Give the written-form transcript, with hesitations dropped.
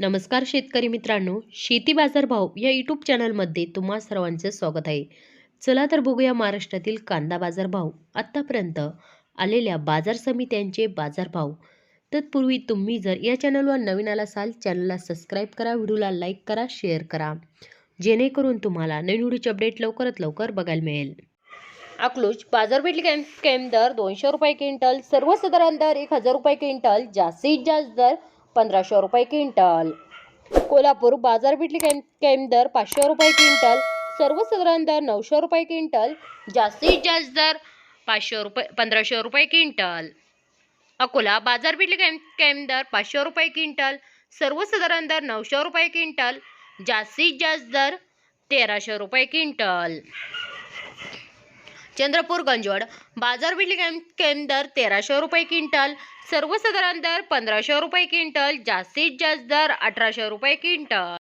नमस्कार शेतकरी मित्रांनो, शेती बाजार भाव या यूट्यूब चॅनलमध्ये तुम्हा सर्वांचे स्वागत आहे. चला तर बघूया महाराष्ट्रातील कांदा बाजार भाव आतापर्यंत आलेल्या बाजार समित्यांचे बाजारभाव. तत्पूर्वी तुम्ही जर या चॅनलवर नवीन आला असाल, चॅनलला सबस्क्राईब करा, व्हिडिओला लाईक करा, शेअर करा, जेणेकरून तुम्हाला नवीन व्हिडिओचे अपडेट लवकरात लवकर बघायला मिळेल. अकलूज बाजारपेठ कॅम्प दर 200 रुपये क्विंटल, सर्वसाधारण दर 1000 रुपये क्विंटल, जास्तीत जास्त दर 1500 रुपये क्विंटल. कोल्हापूर बाजारपेठ कॅम्प दर 500 रुपये क्विंटल, सर्वसाधारण दर 900 रुपये क्विंटल, जास्तीत जास्त दर 1500 रुपये क्विंटल. अकोला बाजारपेठ कॅम्प दर 500 रुपये क्विंटल, सर्वसाधारण दर 900 रुपये क्विंटल, जास्तीत जास्त दर 1300 रुपये क्विंटल. चंद्रपूर गंजवड बाजारपेठ कॅम्प दर 1300 रुपये क्विंटल, सर्वसाधारण दर 1500 रुपये क्विंटल, जास्तीत जास्त दर 1800 रुपये क्विंटल.